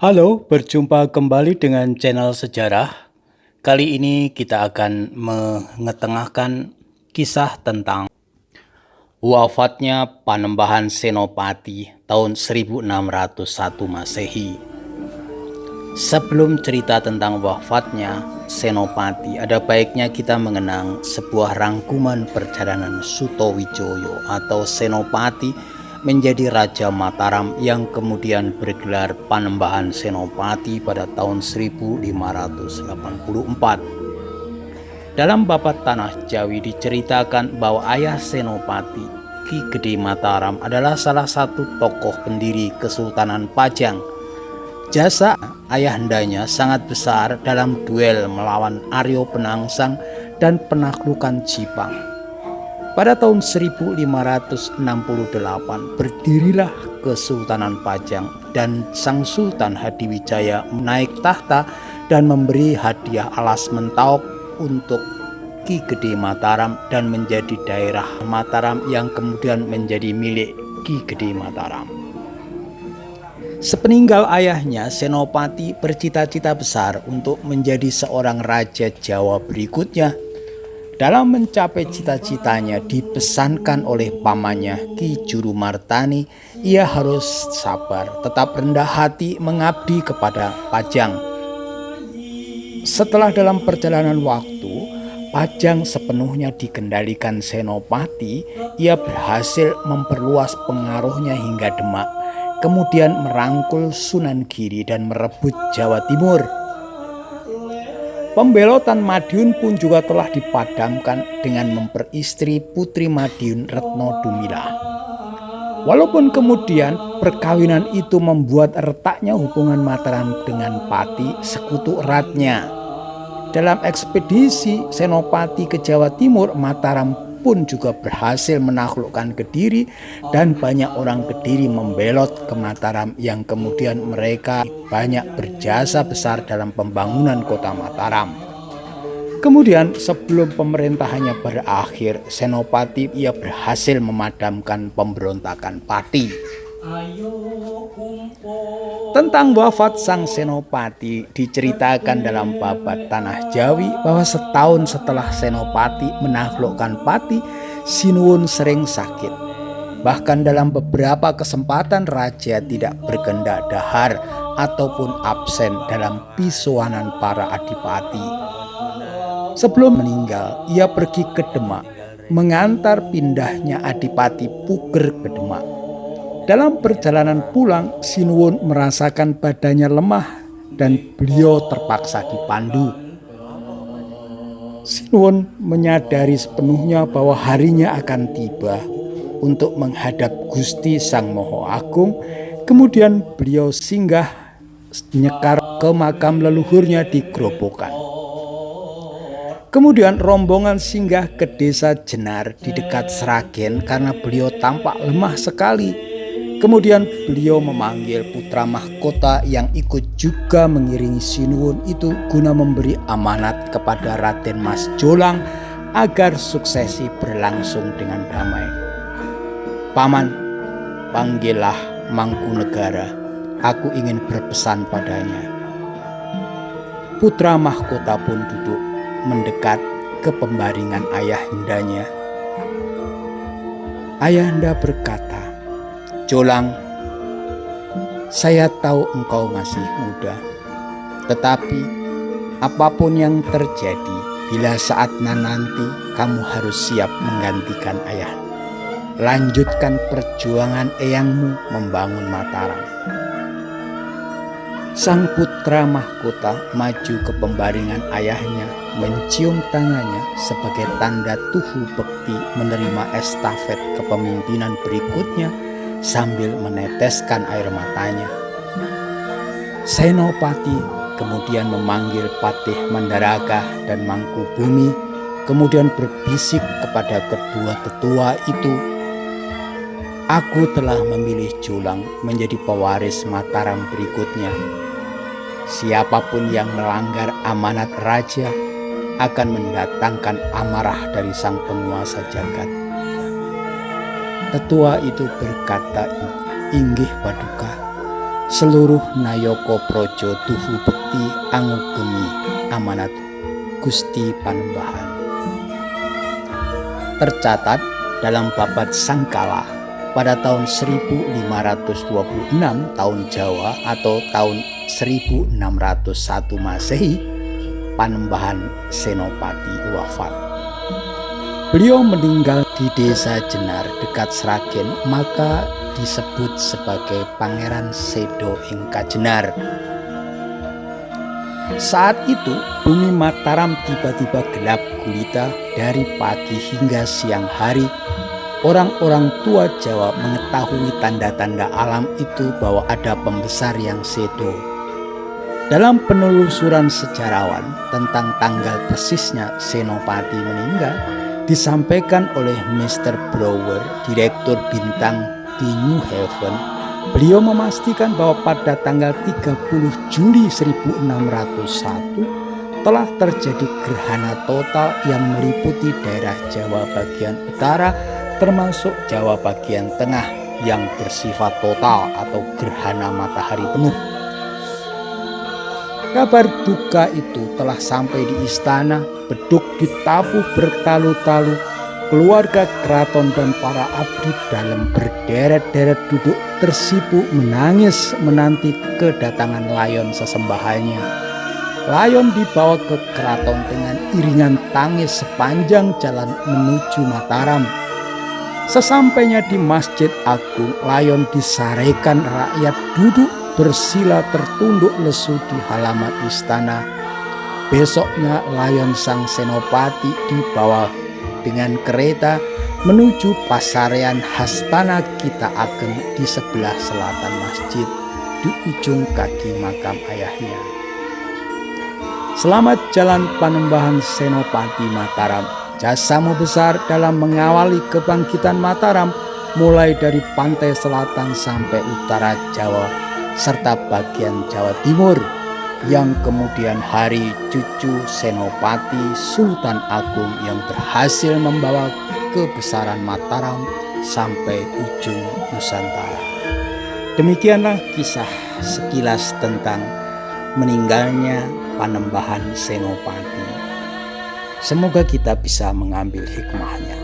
Halo, berjumpa kembali dengan channel sejarah. Kali ini kita akan mengetengahkan kisah tentang wafatnya Panembahan Senopati tahun 1601 Masehi. Sebelum cerita tentang wafatnya Senopati, ada baiknya kita mengenang sebuah rangkuman perjalanan Sutowijoyo atau Senopati menjadi Raja Mataram yang kemudian bergelar Panembahan Senopati pada tahun 1584. Dalam Babat Tanah Jawi diceritakan bahwa ayah Senopati, Ki Gede Mataram, adalah salah satu tokoh pendiri Kesultanan Pajang. Jasa ayahandanya sangat besar dalam duel melawan Aryo Penangsang dan penaklukan Jipang. Pada tahun 1568 berdirilah Kesultanan Pajang dan Sang Sultan Hadiwijaya naik tahta dan memberi hadiah alas Mentaok untuk Ki Gede Mataram dan menjadi daerah Mataram yang kemudian menjadi milik Ki Gede Mataram. Sepeninggal ayahnya, Senopati bercita-cita besar untuk menjadi seorang raja Jawa berikutnya. Dalam mencapai cita-citanya dipesankan oleh pamannya Ki Jurumartani, ia harus sabar, tetap rendah hati mengabdi kepada Pajang. Setelah dalam perjalanan waktu, Pajang sepenuhnya dikendalikan Senopati, ia berhasil memperluas pengaruhnya hingga Demak, kemudian merangkul Sunan Giri dan merebut Jawa Timur. Pembelotan Madiun pun juga telah dipadamkan dengan memperistri Putri Madiun Retno Dumila. Walaupun kemudian perkawinan itu membuat retaknya hubungan Mataram dengan Pati, sekutu eratnya. Dalam ekspedisi Senopati ke Jawa Timur, Mataram pun juga berhasil menaklukkan Kediri dan banyak orang Kediri membelot ke Mataram yang kemudian mereka banyak berjasa besar dalam pembangunan kota Mataram. Kemudian sebelum pemerintahannya berakhir, Senopati ia berhasil memadamkan pemberontakan Pati. Tentang wafat Sang Senopati diceritakan dalam Babat Tanah Jawi bahwa setahun setelah Senopati menaklukkan Pati, Sinuwun sering sakit. Bahkan dalam beberapa kesempatan raja tidak berkendak dahar ataupun absen dalam pisuanan para adipati. Sebelum meninggal, ia pergi ke Demak mengantar pindahnya Adipati Puger ke Demak. Dalam perjalanan pulang, Sinuwun merasakan badannya lemah dan beliau terpaksa dipandu. Sinuwun menyadari sepenuhnya bahwa harinya akan tiba untuk menghadap Gusti Sang Moho Agung. Kemudian beliau singgah nyekar ke makam leluhurnya di Grobogan. Kemudian rombongan singgah ke desa Jenar di dekat Sragen karena beliau tampak lemah sekali. Kemudian beliau memanggil putra mahkota yang ikut juga mengiringi Sinuwun itu guna memberi amanat kepada Raden Mas Jolang agar suksesi berlangsung dengan damai. Paman, panggillah Mangkunegara, aku ingin berpesan padanya. Putra mahkota pun duduk mendekat ke pembaringan ayahandanya. Ayahanda berkata, "Jolang, saya tahu engkau masih muda, tetapi apapun yang terjadi, bila saatnya nanti kamu harus siap menggantikan ayah. Lanjutkan perjuangan eyangmu membangun Mataram." Sang putra mahkota maju ke pembaringan ayahnya, mencium tangannya sebagai tanda tuhu bekti menerima estafet kepemimpinan berikutnya sambil meneteskan air matanya. Senopati kemudian memanggil Patih Mandaraga dan Mangkubumi, kemudian berbisik kepada kedua tetua itu, "Aku telah memilih Jolang menjadi pewaris Mataram berikutnya. Siapapun yang melanggar amanat raja akan mendatangkan amarah dari sang penguasa jagat." Tetua itu berkata, "Inggih Paduka, seluruh Nayaka Praja tuhu bekti angugemi amanat Gusti Panembahan. Tercatat dalam Babad Sangkala pada tahun 1526 tahun Jawa atau tahun 1601 Masehi, Panembahan Senopati wafat. Beliau meninggal di desa Jenar dekat Sragen, maka disebut sebagai Pangeran Sedo ing Kajenar. Saat itu bumi Mataram tiba-tiba gelap gulita. Dari pagi hingga siang hari, orang-orang tua Jawa mengetahui tanda-tanda alam itu bahwa ada pembesar yang sedo. Dalam penelusuran sejarawan tentang tanggal persisnya Senopati meninggal, disampaikan oleh Mr. Brower, Direktur Bintang di New Haven. Beliau memastikan bahwa pada tanggal 30 Juli 1601 telah terjadi gerhana total yang meliputi daerah Jawa bagian utara termasuk Jawa bagian tengah yang bersifat total atau gerhana matahari penuh. Kabar duka itu telah sampai di istana, beduk ditabuh bertalu-talu, keluarga keraton dan para abdi dalam berderet-deret duduk tersipu menangis menanti kedatangan layon sesembahannya. Layon dibawa ke keraton dengan iringan tangis sepanjang jalan menuju Mataram. Sesampainya di Masjid Agung, layon disarekan rakyat duduk bersila tertunduk lesu di halaman istana. Besoknya layon sang senopati dibawa dengan kereta menuju pasarean Hastana Gita Ageng di sebelah selatan masjid di ujung kaki makam ayahnya. Selamat jalan Panembahan Senopati Mataram. Jasamu besar dalam mengawali kebangkitan Mataram mulai dari pantai selatan sampai utara Jawa serta bagian Jawa Timur, yang kemudian hari cucu Senopati Sultan Agung yang berhasil membawa kebesaran Mataram sampai ujung Nusantara. Demikianlah kisah sekilas tentang meninggalnya Panembahan Senopati. Semoga kita bisa mengambil hikmahnya.